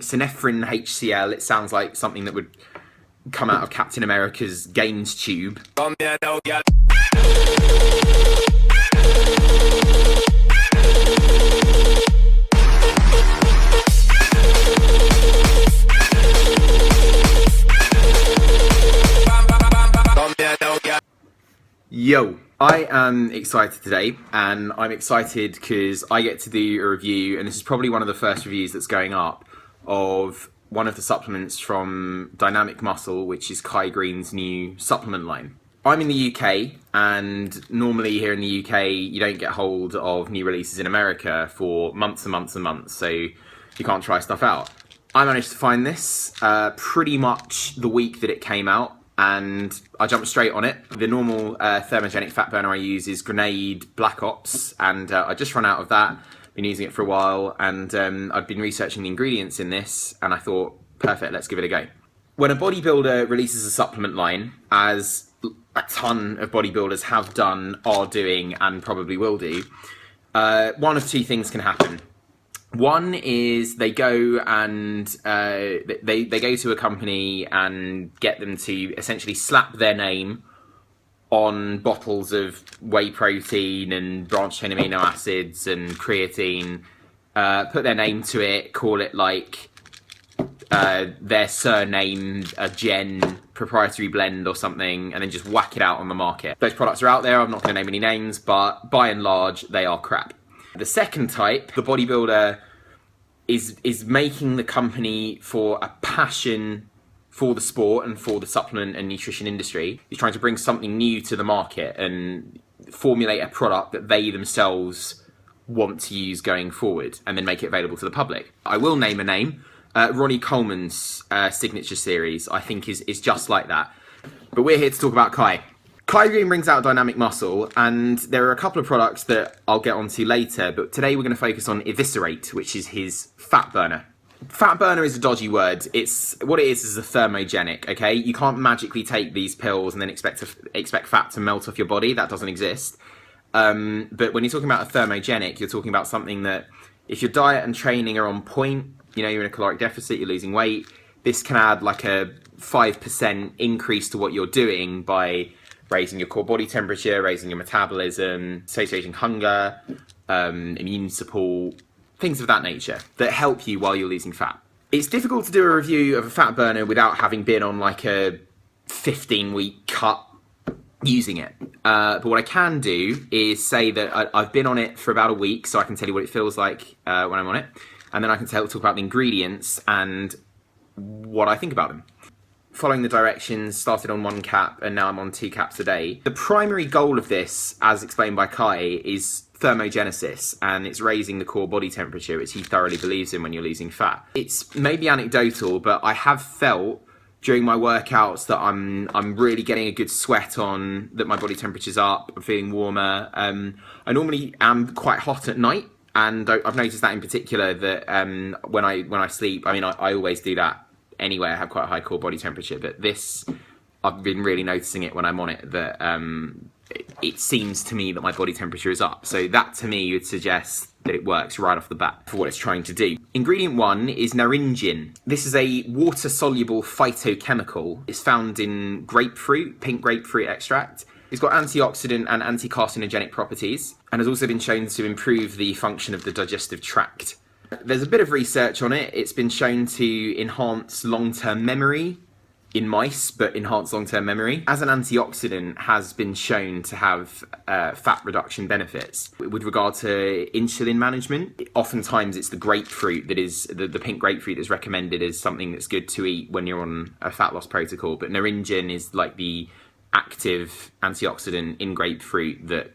synephrine HCl. It sounds like something that would come out of Captain America's games tube. Yo, I am excited today, and I'm excited because I get to do a review, and this is probably one of the first reviews that's going up, of one of the supplements from Dynamik Muscle, which is Kai Greene's new supplement line. I'm in the UK, and normally here in the UK you don't get hold of new releases in America for months and months and months, so you can't try stuff out. I managed to find this pretty much the week that it came out, and I jumped straight on it. The normal thermogenic fat burner I use is Greene Black Ops, and I just run out of that. Been using it for a while, and I've been researching the ingredients in this, and I thought, perfect, let's give it a go. When a bodybuilder releases a supplement line, as a ton of bodybuilders have done, are doing, and probably will do, one of two things can happen. One is they go and they go to a company and get them to essentially slap their name on bottles of whey protein and branched chain amino acids and creatine, put their name to it, call it like their surname, a Gen proprietary blend or something, and then just whack it out on the market. Those products are out there. I'm not going to name any names, but by and large, they are crap. The second type, the bodybuilder is making the company for a passion for the sport and for the supplement and nutrition industry. He's trying to bring something new to the market and formulate a product that they themselves want to use going forward, and then make it available to the public. I will name a name. Ronnie Coleman's signature series, I think, is just like that. But we're here to talk about Kai. Kai Greene brings out Dynamik Muscle, and there are a couple of products that I'll get onto later, but today we're going to focus on Eviscerate, which is his fat burner. Fat burner is a dodgy word. What it is a thermogenic, okay? You can't magically take these pills and then expect fat to melt off your body. That doesn't exist. But when you're talking about a thermogenic, you're talking about something that, if your diet and training are on point, you know, you're in a caloric deficit, you're losing weight, this can add like a 5% increase to what you're doing by raising your core body temperature, raising your metabolism, satiating hunger, immune support, things of that nature that help you while you're losing fat. It's difficult to do a review of a fat burner without having been on like a 15-week cut using it. But what I can do is say that I've been on it for about a week, so I can tell you what it feels like when I'm on it. And then I can talk about the ingredients and what I think about them. Following the directions, started on 1 cap, and now I'm on 2 caps a day. The primary goal of this, as explained by Kai, is thermogenesis, and it's raising the core body temperature, which he thoroughly believes in when you're losing fat. It's maybe anecdotal, but I have felt during my workouts that I'm really getting a good sweat on, that my body temperature's up, I'm feeling warmer. I normally am quite hot at night, and I've noticed that in particular, that when I sleep, I mean, I always do that anyway. I have quite a high core body temperature, but this, I've been really noticing it when I'm on it, that it seems to me that my body temperature is up. So that to me would suggest that it works right off the bat for what it's trying to do. Ingredient 1 is naringin. This is a water-soluble phytochemical. It's found in grapefruit, pink grapefruit extract. It's got antioxidant and anti-carcinogenic properties, and has also been shown to improve the function of the digestive tract. There's a bit of research on it. It's been shown to enhance long-term memory in mice, but enhance long-term memory. As an antioxidant, has been shown to have fat reduction benefits. With regard to insulin management, oftentimes it's the grapefruit that is, the pink grapefruit that's recommended as something that's good to eat when you're on a fat loss protocol, but naringin is like the active antioxidant in grapefruit that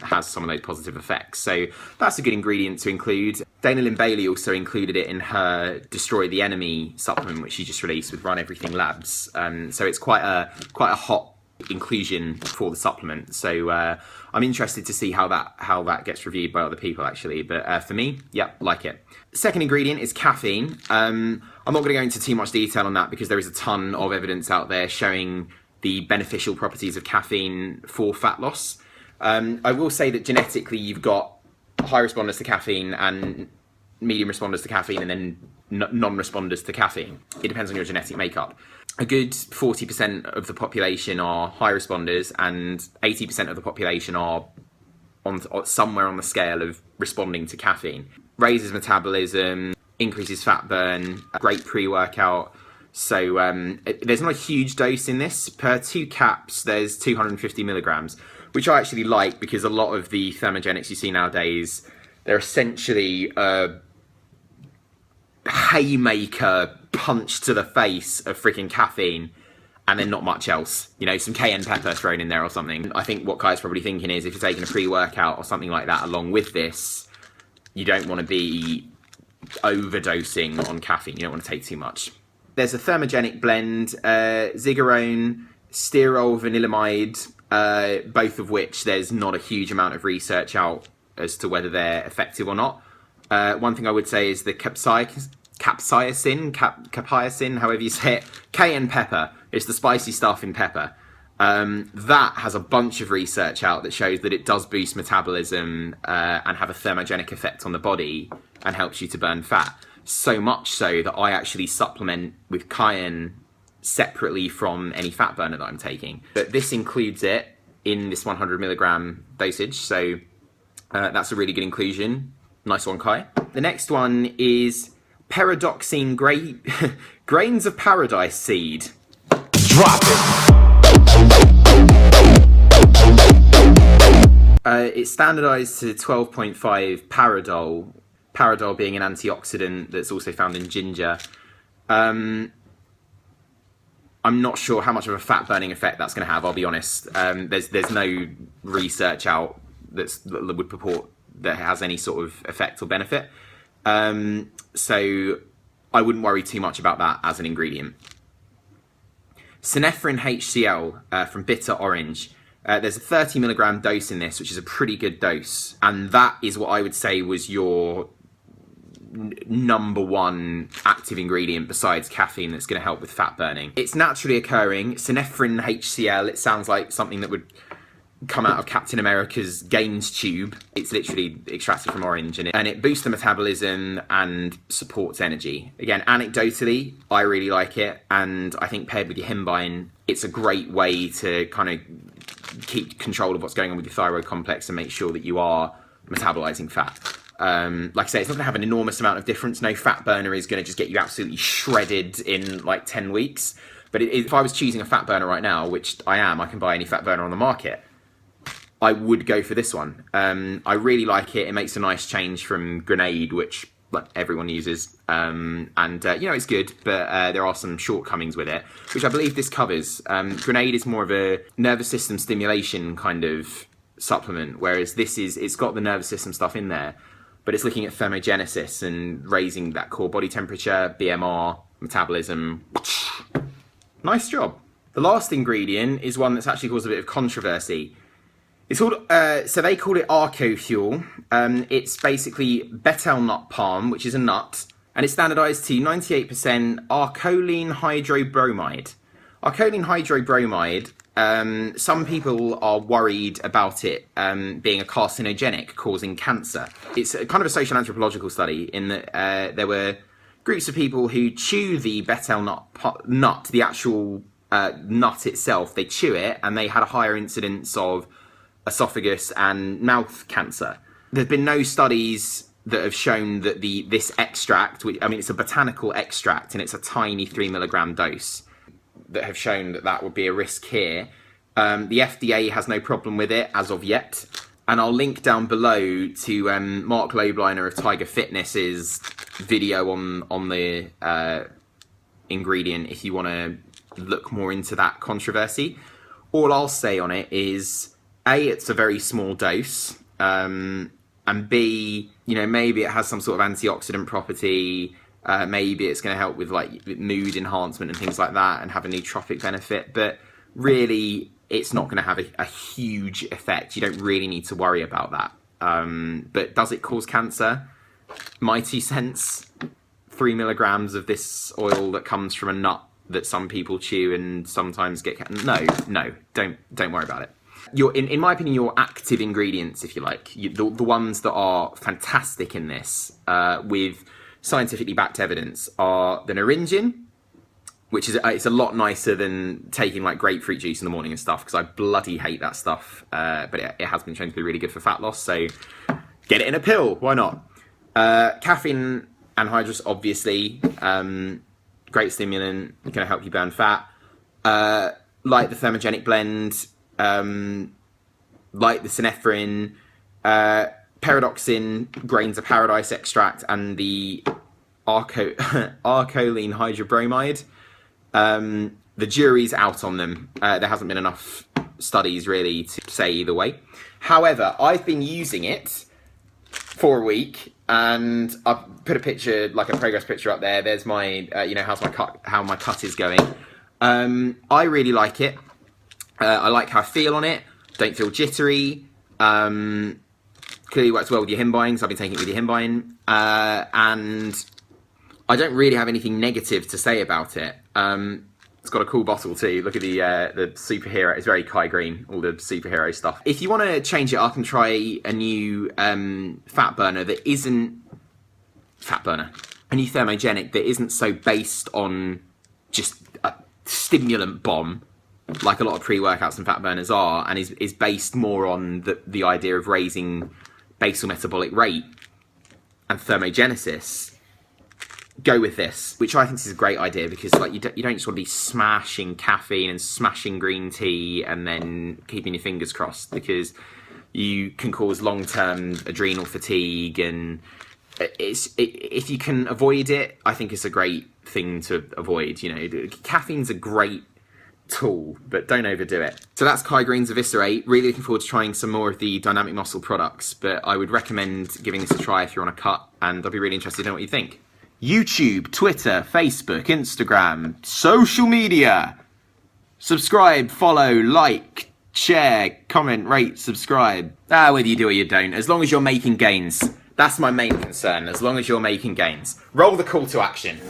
has some of those positive effects. So that's a good ingredient to include. Dana Lynn Bailey also included it in her Destroy the Enemy supplement, which she just released with Run Everything Labs. So it's quite a hot inclusion for the supplement. So I'm interested to see how that gets reviewed by other people, actually. But for me, yeah, like it. Second ingredient is caffeine. I'm not going to go into too much detail on that because there is a ton of evidence out there showing the beneficial properties of caffeine for fat loss. I will say that genetically you've got high responders to caffeine and medium responders to caffeine, and then non-responders to caffeine. It depends on your genetic makeup. A good 40% of the population are high responders, and 80% of the population are somewhere on the scale of responding to caffeine. Raises metabolism, increases fat burn, great pre-workout. So there's not a huge dose in this. Per 2 caps, there's 250 milligrams, which I actually like, because a lot of the thermogenics you see nowadays, they're essentially a haymaker punch to the face of freaking caffeine, and then not much else. You know, some cayenne pepper thrown in there or something. I think what Kai's probably thinking is, if you're taking a pre-workout or something like that along with this, you don't want to be overdosing on caffeine. You don't want to take too much. There's a thermogenic blend, Zigarone, sterol vanillamide, both of which there's not a huge amount of research out as to whether they're effective or not. One thing I would say is the capsaicin, however you say it, cayenne pepper. It's the spicy stuff in pepper. That has a bunch of research out that shows that it does boost metabolism and have a thermogenic effect on the body and helps you to burn fat. So much so that I actually supplement with cayenne separately from any fat burner that I'm taking. But this includes it in this 100 milligram dosage, so that's a really good inclusion. Nice one, Kai. The next one is Paradoxine Grains of Paradise Seed. Drop it! It's standardized to 12.5 paradol. Paradol being an antioxidant that's also found in ginger. I'm not sure how much of a fat burning effect that's going to have, I'll be honest. There's no research out that would purport that it has any sort of effect or benefit. So I wouldn't worry too much about that as an ingredient. Synephrine HCl from bitter orange. There's a 30 milligram dose in this, which is a pretty good dose. And that is what I would say was your number one active ingredient besides caffeine that's going to help with fat burning. It's naturally occurring. Synephrine HCl, it sounds like something that would come out of Captain America's Gaines tube. It's literally extracted from orange, and it boosts the metabolism and supports energy. Again, anecdotally, I really like it, and I think paired with your himbine, it's a great way to kind of keep control of what's going on with your thyroid complex and make sure that you are metabolizing fat. Like I say, it's not going to have an enormous amount of difference. No fat burner is going to just get you absolutely shredded in like 10 weeks. But if I was choosing a fat burner right now, which I am, I can buy any fat burner on the market, I would go for this one. I really like it. It makes a nice change from Greene, which like everyone uses. You know, it's good, but there are some shortcomings with it, which I believe this covers. Greene is more of a nervous system stimulation kind of supplement, whereas it's got the nervous system stuff in there, but it's looking at thermogenesis and raising that core body temperature, BMR, metabolism. Nice job. The last ingredient is one that's actually caused a bit of controversy. It's called, so they call it Arco-Fuel. It's basically betel nut palm, which is a nut, and it's standardized to 98% arcoline hydrobromide. Arcoline hydrobromide, some people are worried about it being a carcinogenic, causing cancer. It's a kind of a social anthropological study in that there were groups of people who chew the betel nut, the actual nut itself. They chew it, and they had a higher incidence of esophagus and mouth cancer. There's been no studies that have shown that this extract, which, I mean, it's a botanical extract and it's a tiny 3 milligram dose, that have shown that would be a risk here. The FDA has no problem with it as of yet, and I'll link down below to Mark Lobliner of Tiger Fitness's video on the ingredient if you want to look more into that controversy. All I'll say on it is, A, it's a very small dose, and B, you know, maybe it has some sort of antioxidant property, maybe it's going to help with like mood enhancement and things like that and have a nootropic benefit, but really it's not going to have a huge effect. You don't really need to worry about that. But does it cause cancer? My 2 cents, 3 milligrams of this oil that comes from a nut that some people chew and sometimes get no, don't worry about it. In my opinion, your active ingredients, if you like, the ones that are fantastic in this, with scientifically backed evidence, are the naringin, which is it's a lot nicer than taking like grapefruit juice in the morning and stuff, because I bloody hate that stuff. But it has been shown to be really good for fat loss, so get it in a pill. Why not? Caffeine anhydrous, obviously, great stimulant, going to help you burn fat. Like the Thermogenic blend, like the synephrine, Paradoxin, grains of paradise extract, and the arcoline hydrobromide. The jury's out on them. There hasn't been enough studies really to say either way. However, I've been using it for a week, and I've put a picture, like a progress picture up there. There's my, how my cut is going. I really like it. I like how I feel on it. Don't feel jittery. Clearly works well with your himbaying, so I've been taking it with your himbaying. And I don't really have anything negative to say about it. It's got a cool bottle too. Look at the superhero. It's very Kai Greene, all the superhero stuff. If you want to change it up and try a new fat burner that isn't fat burner, a new thermogenic that isn't so based on just a stimulant bomb, like a lot of pre-workouts and fat burners are, and is based more on the idea of raising basal metabolic rate and thermogenesis, go with this, which I think is a great idea, because like you don't just want to be smashing caffeine and smashing green tea and then keeping your fingers crossed, because you can cause long-term adrenal fatigue, and if you can avoid it, I think it's a great thing to avoid. Caffeine's a great tool, but don't overdo it. So that's Kai Greene's Eviscerate. Really looking forward to trying some more of the Dynamik Muscle products, but I would recommend giving this a try if you're on a cut, and I'll be really interested to know what you think. YouTube, Twitter, Facebook, Instagram, social media. Subscribe, follow, like, share, comment, rate, subscribe. Whether you do or you don't, as long as you're making gains. That's my main concern, as long as you're making gains. Roll the call to action.